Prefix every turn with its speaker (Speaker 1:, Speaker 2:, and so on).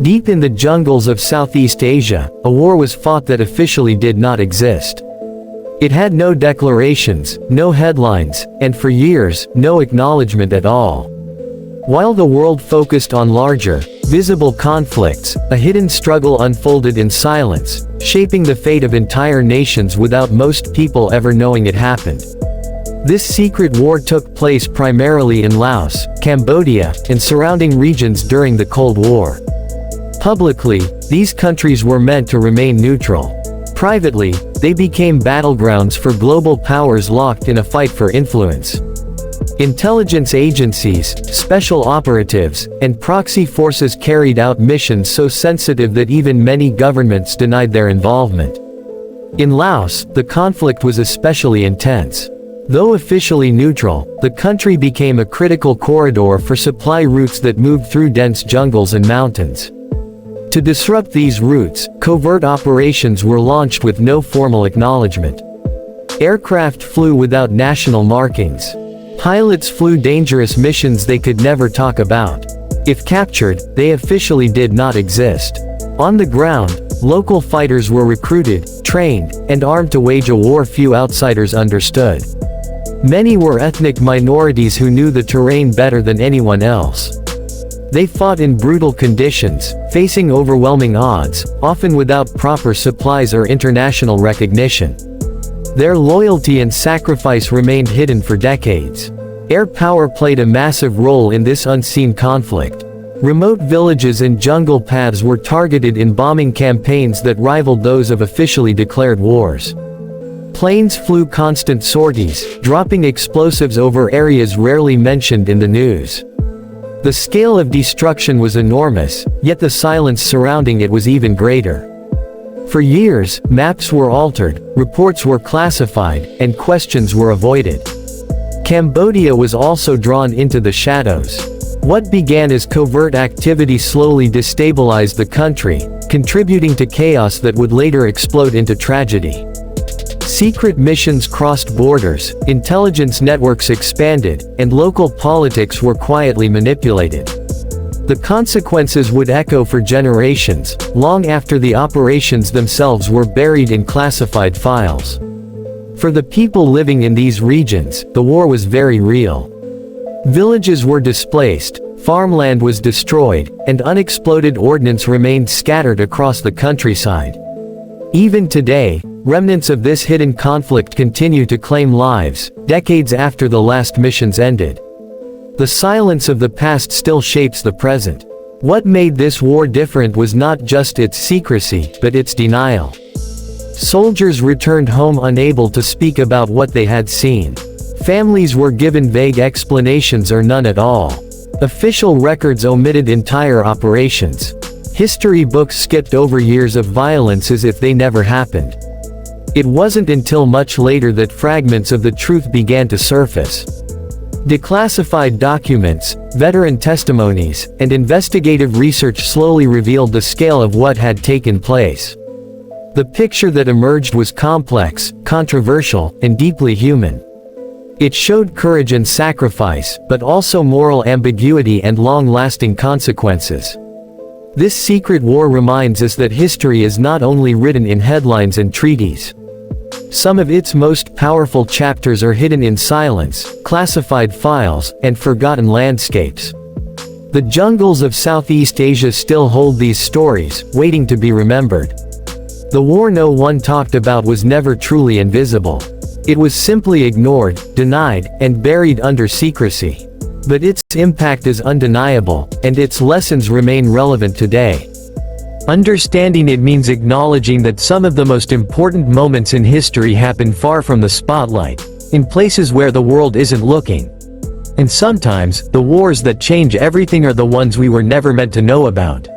Speaker 1: Deep in the jungles of Southeast Asia, a war was fought that officially did not exist. It had no declarations, no headlines, and for years, no acknowledgement at all. While the world focused on larger, visible conflicts, a hidden struggle unfolded in silence, shaping the fate of entire nations without most people ever knowing it happened. This secret war took place primarily in Laos, Cambodia, and surrounding regions during the Cold War. Publicly, these countries were meant to remain neutral. Privately, they became battlegrounds for global powers locked in a fight for influence. Intelligence agencies, special operatives, and proxy forces carried out missions so sensitive that even many governments denied their involvement. In Laos, the conflict was especially intense. Though officially neutral, the country became a critical corridor for supply routes that moved through dense jungles and mountains. To disrupt these routes, covert operations were launched with no formal acknowledgement. Aircraft flew without national markings. Pilots flew dangerous missions they could never talk about. If captured, they officially did not exist. On the ground, local fighters were recruited, trained, and armed to wage a war few outsiders understood. Many were ethnic minorities who knew the terrain better than anyone else. They fought in brutal conditions, facing overwhelming odds, often without proper supplies or international recognition. Their loyalty and sacrifice remained hidden for decades. Air power played a massive role in this unseen conflict. Remote villages and jungle paths were targeted in bombing campaigns that rivaled those of officially declared wars. Planes flew constant sorties, dropping explosives over areas rarely mentioned in the news. The scale of destruction was enormous, yet the silence surrounding it was even greater. For years, maps were altered, reports were classified, and questions were avoided. Cambodia was also drawn into the shadows. What began as covert activity slowly destabilized the country, contributing to chaos that would later explode into tragedy. Secret missions crossed borders, intelligence networks expanded, and local politics were quietly manipulated. The consequences would echo for generations, long after the operations themselves were buried in classified files. For the people living in these regions, the war was very real. Villages were displaced, farmland was destroyed, and unexploded ordnance remained scattered across the countryside. Even today, remnants of this hidden conflict continue to claim lives, decades after the last missions ended. The silence of the past still shapes the present. What made this war different was not just its secrecy, but its denial. Soldiers returned home unable to speak about what they had seen. Families were given vague explanations or none at all. Official records omitted entire operations. History books skipped over years of violence as if they never happened. It wasn't until much later that fragments of the truth began to surface. Declassified documents, veteran testimonies, and investigative research slowly revealed the scale of what had taken place. The picture that emerged was complex, controversial, and deeply human. It showed courage and sacrifice, but also moral ambiguity and long-lasting consequences. This secret war reminds us that history is not only written in headlines and treaties. Some of its most powerful chapters are hidden in silence, classified files, and forgotten landscapes. The jungles of Southeast Asia still hold these stories, waiting to be remembered. The war no one talked about was never truly invisible. It was simply ignored, denied, and buried under secrecy. But its impact is undeniable, and its lessons remain relevant today. Understanding it means acknowledging that some of the most important moments in history happen far from the spotlight, in places where the world isn't looking. And sometimes, the wars that change everything are the ones we were never meant to know about.